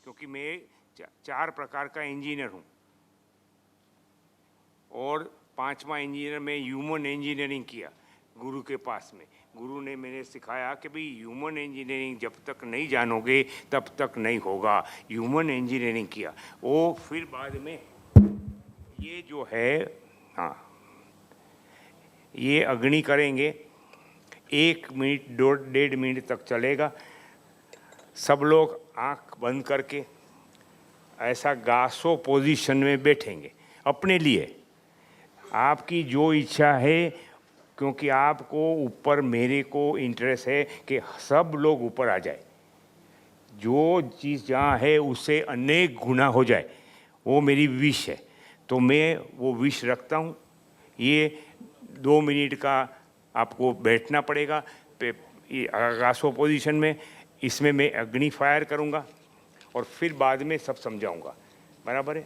Speaker 3: क्योंकि मैं 4 प्रकार का इंजीनियर हूँ और 5वां इंजीनियर में ह्यूमन इंजीनियरिंग किया गुरु के पास में। गुरु ने मैंने सिखाया कि भाई ह्यूमन इंजीनियरिंग जब तक नहीं जानोगे तब तक नहीं होगा। ह्यूमन इंजीनियरिंग किया वो, फिर बाद में ये जो है, हाँ ये अग्नि करेंगे, 1 मिनट 1.5 मिनट तक चलेगा। सब लोग आँख बंद करके ऐसा गासो पोजीशन में बैठेंगे अपने लिए। आपकी जो इच्छा है, क्योंकि आपको ऊपर, मेरे को इंटरेस्ट है कि सब लोग ऊपर आ जाए, जो चीज़ जहाँ है उससे अनेक गुना हो जाए, वो मेरी विश है। तो मैं वो विश रखता हूँ। ये 2 मिनट का आपको बैठना पड़ेगा आगासो पोजीशन में। इसमें मैं अग्नि फायर करूँगा और फिर बाद में सब समझाऊँगा, बराबर है।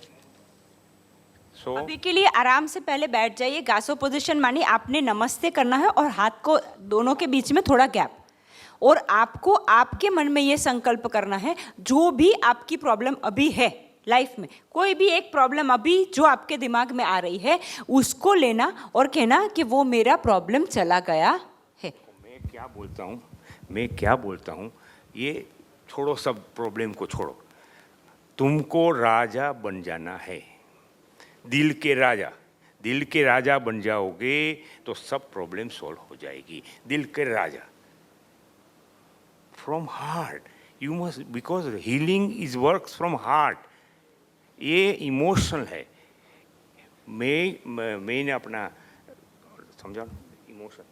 Speaker 2: अभी के लिए आराम से पहले बैठ जाइए। गासो पोजीशन मानी आपने नमस्ते करना है और हाथ को दोनों के बीच में थोड़ा गैप। और आपको आपके मन में ये संकल्प करना है, जो भी आपकी प्रॉब्लम अभी है लाइफ में, कोई भी एक प्रॉब्लम अभी जो आपके दिमाग में आ रही है, उसको लेना और कहना कि वो मेरा प्रॉब्लम चला गया है।
Speaker 3: मैं क्या बोलता हूँ, ये छोड़ो, सब प्रॉब्लम को छोड़ो। तुमको राजा बन जाना है, दिल के राजा बन जाओगे तो सब प्रॉब्लम सॉल्व हो जाएगी। दिल के राजा, from heart you must, because healing is works from heart. ये इमोशनल है। मैंने अपना समझा इमोशन,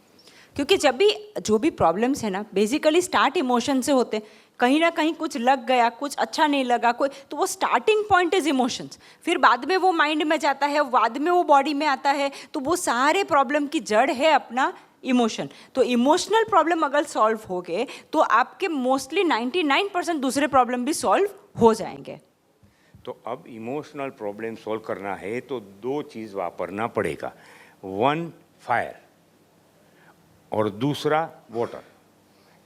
Speaker 2: क्योंकि जब भी जो भी प्रॉब्लम्स है ना, बेसिकली स्टार्ट इमोशन से होते हैं। कहीं ना कहीं कुछ लग गया, कुछ अच्छा नहीं लगा, कोई, तो वो स्टार्टिंग पॉइंट इज इमोशंस। फिर बाद में वो माइंड में जाता है, बाद में वो बॉडी में आता है। तो वो सारे प्रॉब्लम की जड़ है अपना इमोशन। तो इमोशनल प्रॉब्लम अगर सॉल्व हो गए तो आपके मोस्टली 99% दूसरे प्रॉब्लम भी सॉल्व हो जाएंगे।
Speaker 3: तो अब इमोशनल प्रॉब्लम सॉल्व करना है तो 2 चीज़ वापरना पड़ेगा। वन फायर और दूसरा वाटर।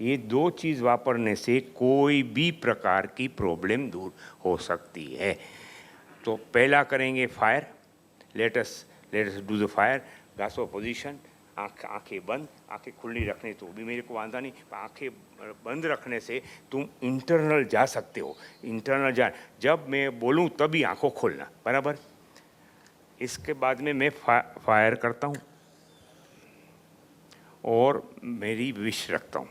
Speaker 3: ये दो चीज़ वापरने से कोई भी प्रकार की प्रॉब्लम दूर हो सकती है। तो पहला करेंगे fire. Let us do the fire. घासो पोजीशन, आंखें बंद, आंखें खुली रखने तो भी मेरे को वांधा नहीं, पर आंखें बंद रखने से तुम इंटरनल जा सकते हो। इंटरनल जा, जब मैं बोलूँ तभी आंखों खोलना, बराबर। इसके बाद में मैं फायर करता हूँ और मेरी विश रखता हूँ।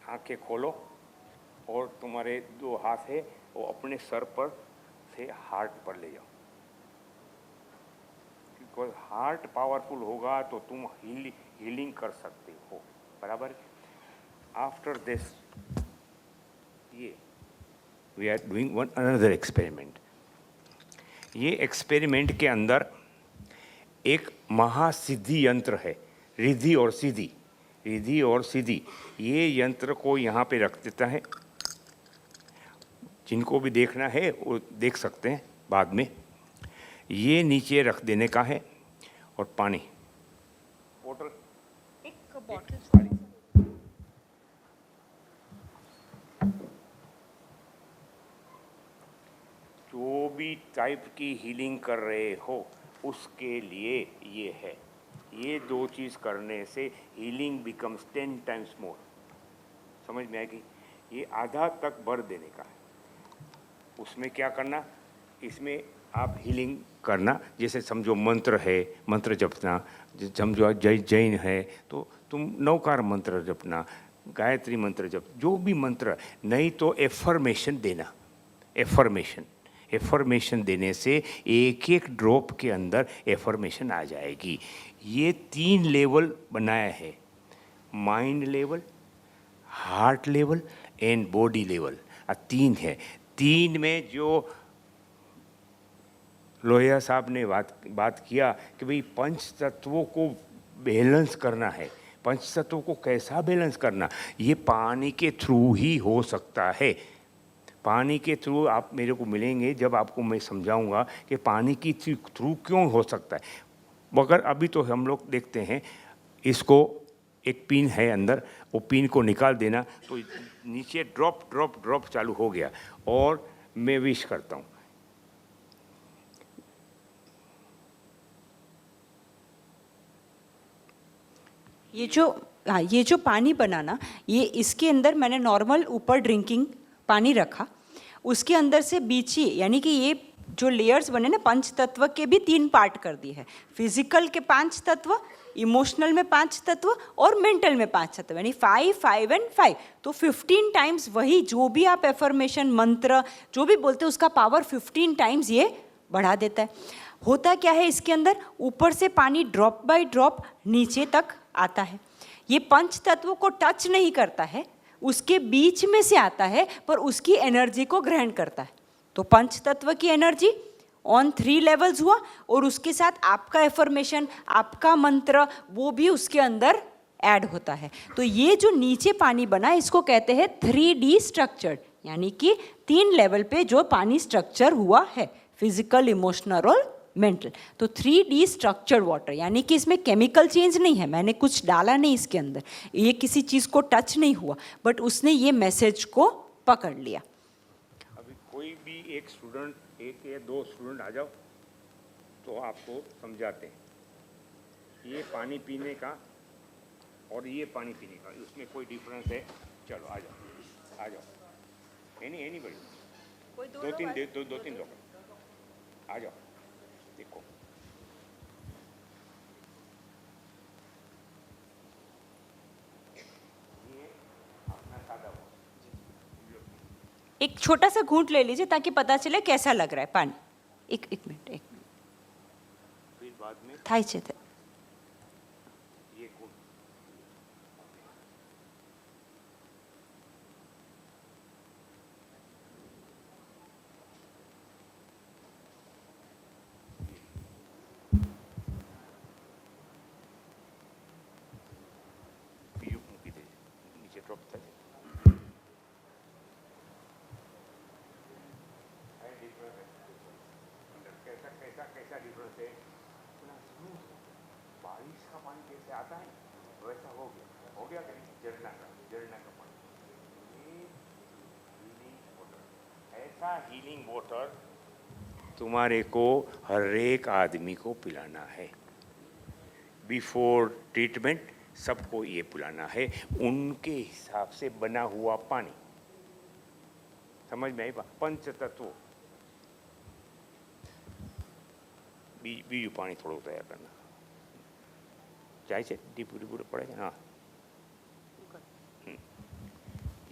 Speaker 3: आंखें खोलो और तुम्हारे दो हाथ है वो अपने सर पर से हार्ट पर ले जाओ, बिकॉज हार्ट पावरफुल होगा तो तुम हीलिंग कर सकते हो, बराबर। आफ्टर दिस ये we are doing one another experiment. ये एक्सपेरिमेंट के अंदर एक महासिद्धि यंत्र है, रिद्धि और सिद्धि, रिद्धि और सिद्धि। ये यंत्र को यहाँ पे रख देता है, जिनको भी देखना है वो देख सकते हैं बाद में। ये नीचे रख देने का है और पानी बोतल,
Speaker 2: एक बॉटल,
Speaker 3: जो भी टाइप की हीलिंग कर रहे हो उसके लिए ये है। ये दो चीज़ करने से हीलिंग बिकम्स 10 टाइम्स मोर। समझ में आएगी? ये आधा तक भर देने का है। उसमें क्या करना, इसमें आप हीलिंग करना, जैसे समझो मंत्र है, मंत्र जपना, समझो जैन है तो तुम नौकार मंत्र जपना, गायत्री मंत्र जप, जो भी मंत्र, नहीं तो एफर्मेशन देना। एफर्मेशन देने से एक एक ड्रॉप के अंदर एफर्मेशन आ जाएगी। ये 3 लेवल बनाया है, mind level, heart level and body level. 3 है। 3 में जो लोहिया साहब ने बात किया कि भाई पंच तत्वों को बैलेंस करना है। पंच तत्वों को कैसा बैलेंस करना, ये पानी के थ्रू ही हो सकता है। पानी के थ्रू आप मेरे को मिलेंगे जब आपको मैं समझाऊंगा कि पानी की थ्रू क्यों हो सकता है। मगर अभी तो हम लोग देखते हैं, इसको एक पिन है अंदर, वो पिन को निकाल देना तो नीचे ड्रॉप ड्रॉप ड्रॉप चालू हो गया। और मैं विश करता हूँ,
Speaker 2: ये जो पानी बनाना, ये इसके अंदर मैंने नॉर्मल ऊपर ड्रिंकिंग पानी रखा, उसके अंदर से बीची, यानी कि ये जो लेयर्स बने ना, पंच तत्व के भी 3 पार्ट कर दिए हैं। फिजिकल के 5 तत्व, इमोशनल में 5 तत्व और मेंटल में 5 तत्व, यानी 5, 5 एंड 5। तो 15 टाइम्स वही जो भी आप एफर्मेशन मंत्र जो भी बोलते हैं उसका पावर 15 टाइम्स ये बढ़ा देता है। होता क्या है इसके अंदर, ऊपर से पानी ड्रॉप बाय ड्रॉप नीचे तक आता है। ये पंच तत्वों को टच नहीं करता है, उसके बीच में से आता है, पर उसकी एनर्जी को ग्रहण करता है। तो पंच तत्व की एनर्जी ऑन 3 लेवल्स हुआ, और उसके साथ आपका एफर्मेशन, आपका मंत्र, वो भी उसके अंदर ऐड होता है। तो ये जो नीचे पानी बना, इसको कहते हैं 3D स्ट्रक्चर्ड, यानी कि 3 लेवल पे जो पानी स्ट्रक्चर हुआ है, फिजिकल, इमोशनल और मेंटल। तो 3D स्ट्रक्चर्ड वाटर, यानी कि इसमें केमिकल चेंज नहीं है, मैंने कुछ डाला नहीं इसके अंदर, ये किसी चीज़ को टच नहीं हुआ, बट उसने ये मैसेज को पकड़ लिया।
Speaker 3: अभी कोई भी एक स्टूडेंट, 1 या 2 स्टूडेंट आ जाओ तो आपको समझाते हैं। ये पानी पीने का और ये पानी पीने का, उसमें कोई डिफरेंस है? चलो आ जाओ, आ जाओ। एनी बड़ी
Speaker 2: कोई
Speaker 3: दो तीन लोग आ जाओ, देखो। ये अपना सादा वो
Speaker 2: एक छोटा सा घूंट ले लीजिए ताकि पता चले कैसा लग रहा है पानी। एक मिनट,
Speaker 3: फिर बाद में
Speaker 2: થાય છે તે
Speaker 3: ये गुण બીજું મૂકી દેજે, નીચે ડ્રોપ થાય कैसा डिफरेंस है? इतना स्मूथ बारिश का पानी जैसे आता है वैसा हो गया कि नहीं? झरना का पानी, ये हीलिंग वाटर। ऐसा हीलिंग वाटर तुम्हारे को हर एक आदमी को पिलाना है। बिफोर ट्रीटमेंट सबको ये पिलाना है, उनके हिसाब से बना हुआ पानी। समझ में आई बात? पंच तत्व। बीजू पानी थोड़ा तैयार करना चाहिए, डिपू पड़ेगा। हाँ,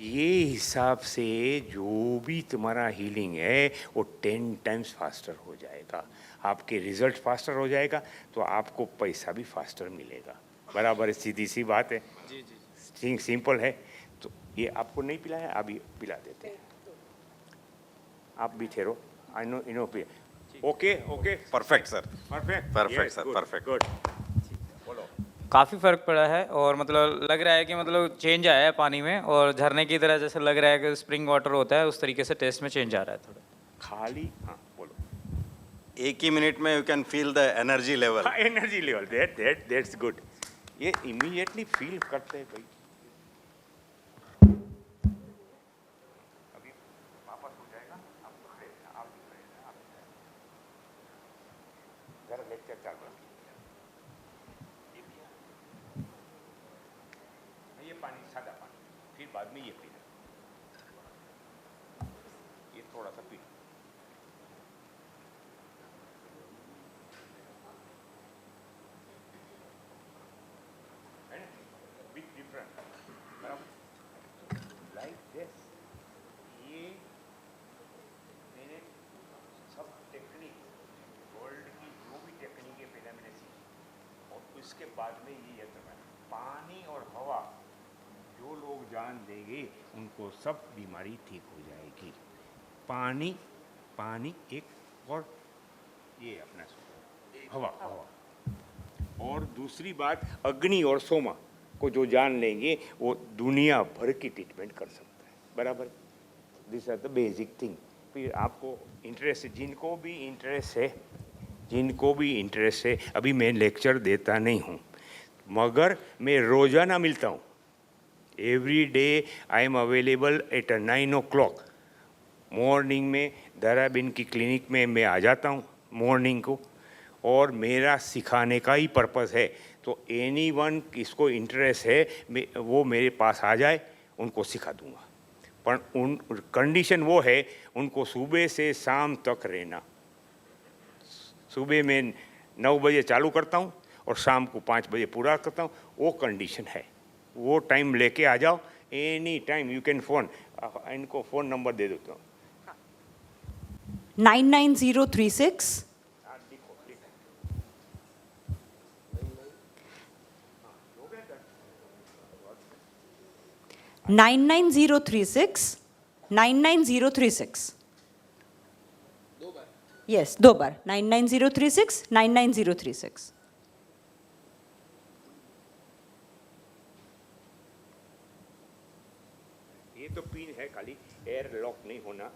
Speaker 3: ये हिसाब से जो भी तुम्हारा हीलिंग है वो 10 टाइम्स फास्टर हो जाएगा। आपके रिजल्ट फास्टर हो जाएगा तो आपको पैसा भी फास्टर मिलेगा। बराबर है, सीधी सी बात है। जी सिंपल है। तो ये आपको नहीं पिलाया, अभी पिला देते हैं। आप भी ठहरो। आई नो इनो पे। Okay
Speaker 4: perfect sir,
Speaker 3: perfect
Speaker 4: Perfect, sir, perfect.
Speaker 3: Good. बोलो।
Speaker 5: काफ़ी फ़र्क पड़ा है और मतलब लग रहा है कि मतलब चेंज आया है पानी में, और झरने की तरह जैसे लग रहा है कि स्प्रिंग वाटर होता है उस तरीके से टेस्ट में चेंज आ रहा है थोड़ा।
Speaker 3: खाली हाँ बोलो।
Speaker 4: एक ही मिनट में you can feel the energy level.
Speaker 3: Energy level that's good. ये इमीडिएटली फील करते हैं भाई। अभी वापस हो जाएगा। आप खड़े रहना, आप भी खड़े रहना, आप भी खड़े रहना। जरा लेक्चर चालू रखिए। ये पानी सादा पानी, फिर बाद में ये पीना। ये थोड़ा सा P. Big difference. Like this. ये मैंने सब टेक्निक, वर्ल्ड की जो भी टेक्निक है पहले मैंने सीखी, और उसके बाद में ये यंत्र बना। पानी और हवा जो लोग जान देंगे उनको सब बीमारी ठीक हो जाएगी। पानी एक, और ये अपना हवा। और दूसरी बात, अग्नि और सोमा को जो जान लेंगे वो दुनिया भर की ट्रीटमेंट कर सकता है। बराबर, this are the basic thing. फिर आपको इंटरेस्ट, जिनको भी इंटरेस्ट है, अभी मैं लेक्चर देता नहीं हूँ मगर मैं रोज़ाना मिलता हूँ। Every day I am available at 9 o'clock morning में। दाराबिन की क्लिनिक में मैं आ जाता हूँ मॉर्निंग को, और मेरा सिखाने का ही पर्पस है। तो एनीवन इसको इंटरेस्ट है वो मेरे पास आ जाए, उनको सिखा दूंगा। पर उन कंडीशन वो है, उनको सुबह से शाम तक रहना। सुबह में 9 बजे चालू करता हूँ और शाम को 5 बजे पूरा करता हूँ। वो कंडीशन है, वो टाइम लेके आ जाओ। Any time you can phone. इनको फ़ोन नंबर दे देता हूँ।
Speaker 2: 99036 99036 99036। यस, 2 बार 99036 99036।
Speaker 3: ये तो पिन है, खाली एयर लॉक नहीं होना।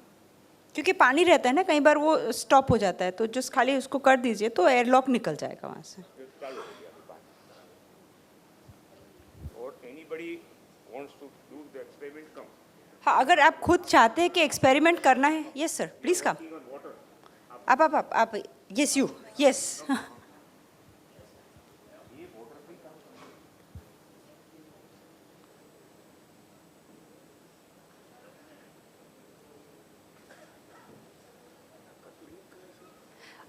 Speaker 2: क्योंकि पानी रहता है ना, कई बार वो स्टॉप हो जाता है, तो जस्ट खाली उसको कर दीजिए तो एयर लॉक निकल जाएगा वहाँ से।
Speaker 3: चालू हो गया अभी पानी। और anybody wants to do the experiment come.
Speaker 2: हाँ, अगर आप खुद चाहते हैं कि एक्सपेरिमेंट करना है, यस सर, प्लीज़ कम। आप yes you yes.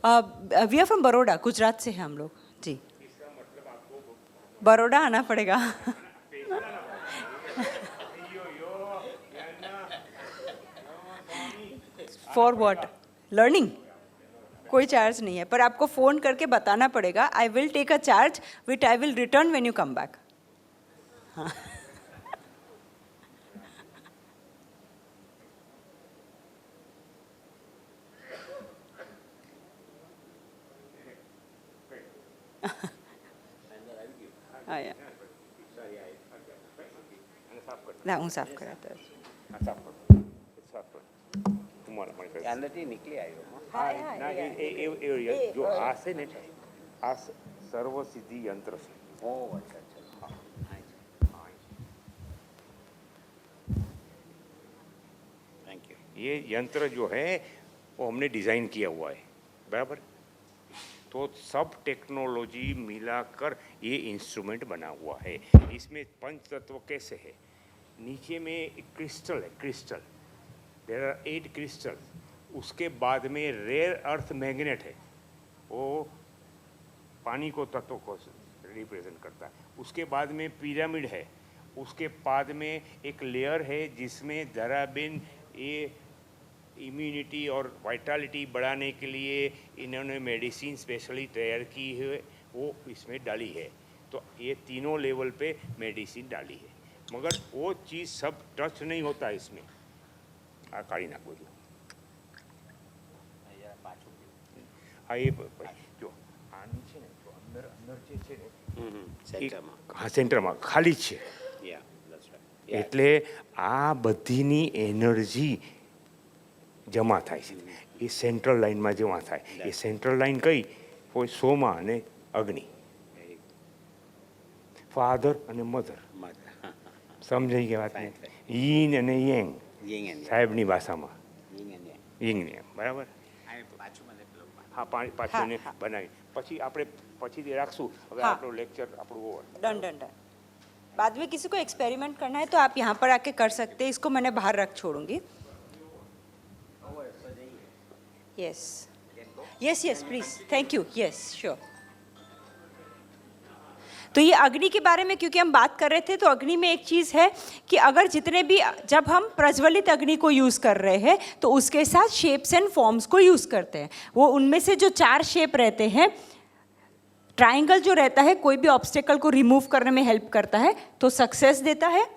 Speaker 2: We are from Baroda, Gujarat से हैं हम लोग जी। बड़ौदा आना पड़ेगा। For what? लर्निंग? कोई चार्ज नहीं है, पर आपको फ़ोन करके बताना पड़ेगा। I will take a charge which I will return when you come back. हाँ। आया ना, હું સાફ કરાતા
Speaker 3: નીકળી આવ્યો ના એ જો આ છે ને આ સર્વસિદ્ધિ યંત્ર છે.
Speaker 4: Thank you.
Speaker 3: ये यंत्र जो है वो हमने डिज़ाइन किया हुआ है, बराबर. तो सब टेक्नोलॉजी मिलाकर ये इंस्ट्रूमेंट बना हुआ है. इसमें पंच तत्व कैसे है? नीचे में एक क्रिस्टल है, क्रिस्टल, देयर आर 8 क्रिस्टल. उसके बाद में रेयर अर्थ मैग्नेट है, वो पानी को तत्व को रिप्रेजेंट करता है. उसके बाद में पिरामिड है. उसके बाद में एक लेयर है जिसमें दराबिन ये इम्यूनिटी और वाइटलिटी बढ़ाने के लिए इन्होंने मेडिसिन स्पेशली तैयार की है, वो इसमें डाली है. तो ये तीनों लेवल पे मेडिसिन डाली है, मगर वो चीज़ सब टच नहीं होता है इसमें. आ काढ़ी नाखो जो हाँ ये जो आनी છે ને જો અંદર અંદર જે છે ને
Speaker 4: સેન્ટરમાં.
Speaker 3: હા સેન્ટરમાં ખાલી જ છે.
Speaker 4: Yeah, that's right.
Speaker 3: એટલે આ બધીની એનર્જી જમા થાય છે એ સેન્ટ્રલ લાઇનમાં જમા થાય. એ સેન્ટ્રલ લાઇન કઈ કોઈ સોમા અને અગ્નિ, ફાધર અને મધર. સમજાઈ ગયા વાત ને? યીન અને યેંગ
Speaker 4: Yin and yang.
Speaker 3: સાહેબની ભાષામાં
Speaker 4: Yin and yang.
Speaker 3: યિંગ ને યાંગ, બરાબર.
Speaker 4: આ પાછું મને પેલું
Speaker 3: હા પાછું એને બનાવી પછી આપણે પછીથી રાખશું. હવે
Speaker 2: હા.
Speaker 3: આપણો લેક્ચર આપણું ઓવર.
Speaker 2: Done done done. बाद में किसी को एक्सपेरिमेंट करना है तो आप यहाँ पर आके कर सकते हैं। इसको मैंने बाहर रख छोड़ूंगी। Yes yes yes please, thank you. Yes sure. तो ये अग्नि के बारे में क्योंकि हम बात कर रहे थे, तो अग्नि में एक चीज़ है कि अगर जितने भी जब हम प्रज्वलित अग्नि को यूज़ कर रहे हैं तो उसके साथ शेप्स एंड फॉर्म्स को यूज़ करते हैं। वो उनमें से जो 4 शेप रहते हैं, ट्राइंगल जो रहता है कोई भी ऑब्स्टेकल को रिमूव करने में हेल्प करता है तो सक्सेस देता है।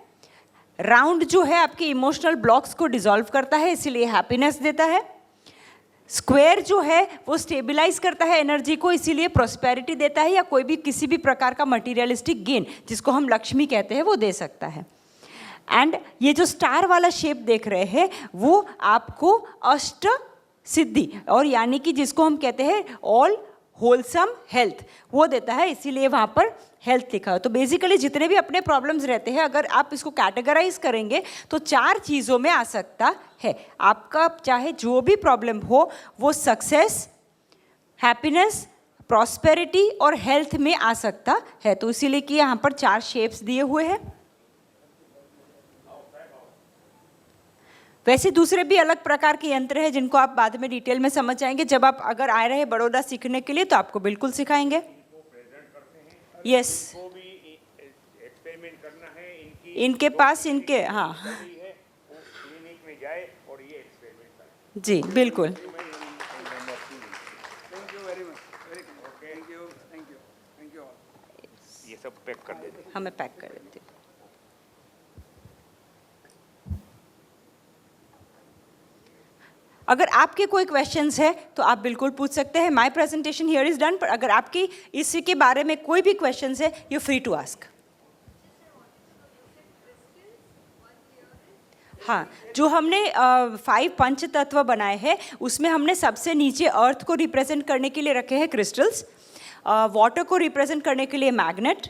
Speaker 2: राउंड जो है आपके इमोशनल ब्लॉक्स को डिसॉल्व करता है, इसीलिए हैप्पीनेस देता है। स्क्वायर जो है वो स्टेबलाइज करता है एनर्जी को, इसीलिए प्रॉस्पेरिटी देता है, या कोई भी किसी भी प्रकार का मटीरियलिस्टिक गेन जिसको हम लक्ष्मी कहते हैं वो दे सकता है। एंड ये जो स्टार वाला शेप देख रहे हैं वो आपको अष्ट सिद्धि और यानी कि जिसको हम कहते हैं ऑल होलसम हेल्थ वो देता है, इसीलिए वहाँ पर हेल्थ लिखा है। तो बेसिकली जितने भी अपने प्रॉब्लम्स रहते हैं अगर आप इसको कैटेगराइज करेंगे तो 4 चीज़ों में आ सकता है। आपका चाहे जो भी प्रॉब्लम हो वो सक्सेस, हैप्पीनेस, प्रॉस्पेरिटी और हेल्थ में आ सकता है। तो इसीलिए कि यहाँ पर 4 शेप्स दिए हुए हैं। वैसे दूसरे भी अलग प्रकार के यंत्र हैं जिनको आप बाद में डिटेल में समझ जाएंगे। जब आप अगर आए रहे बड़ौदा सीखने के लिए तो आपको बिल्कुल सिखाएंगे। यस
Speaker 3: एक्सपेरिमेंट करना है
Speaker 2: इनके पास इनके हाँ
Speaker 3: क्लिनिक में जाए और ये एक्सपेरिमेंट करें.
Speaker 2: जी बिल्कुल।
Speaker 3: ये सब पैक कर देते.
Speaker 2: हमें पैक कर देते। अगर आपके कोई क्वेश्चंस है तो आप बिल्कुल पूछ सकते हैं। My presentation here is done, पर अगर आपकी इसी के बारे में कोई भी क्वेश्चंस है यू फ्री टू आस्क। हाँ, जो हमने 5 पंच तत्व बनाए हैं उसमें हमने सबसे नीचे अर्थ को रिप्रेजेंट करने के लिए रखे हैं क्रिस्टल्स, वाटर को रिप्रेजेंट करने के लिए magnet,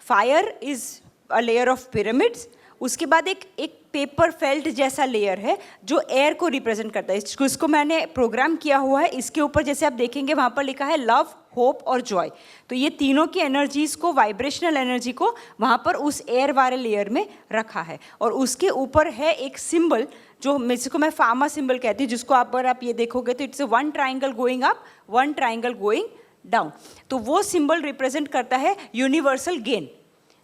Speaker 2: fire is a layer of pyramids, उसके बाद एक पेपर फेल्ट जैसा लेयर है जो एयर को रिप्रेजेंट करता है। इसको मैंने प्रोग्राम किया हुआ है। इसके ऊपर जैसे आप देखेंगे वहाँ पर लिखा है लव होप और जॉय। तो ये तीनों की एनर्जीज़ को, वाइब्रेशनल एनर्जी को वहाँ पर उस एयर वाले लेयर में रखा है। और उसके ऊपर है एक सिंबल जो जिसको मैं फार्मा सिंबल कहती हूँ, जिसको अगर आप ये देखोगे तो it's one triangle going up, one triangle going down. तो वो सिंबल रिप्रेजेंट करता है यूनिवर्सल गेन।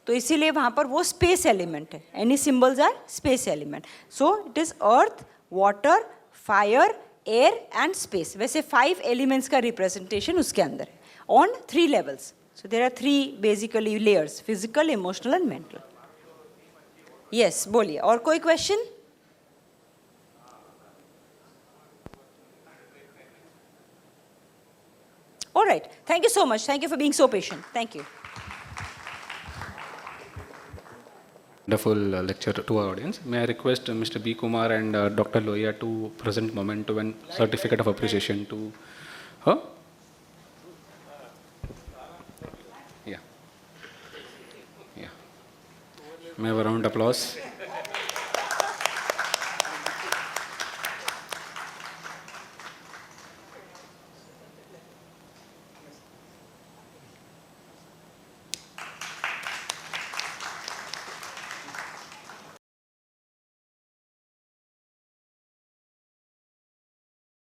Speaker 2: तो इसीलिए वहाँ पर वो स्पेस एलिमेंट है। Any symbols are space element. So it is earth, water, fire, air and space. वैसे 5 एलिमेंट्स का रिप्रेजेंटेशन उसके अंदर है on 3 levels. So there are 3 basically layers, physical, emotional and mental. Yes, बोलिए, और कोई question? All right. Thank you so much. Thank you for being so patient. Thank you.
Speaker 1: Wonderful lecture to our audience. May I request Mr. B. Kumar and Dr. Loya to present memento and certificate of appreciation to her? Yeah. Yeah. May I have a round of applause?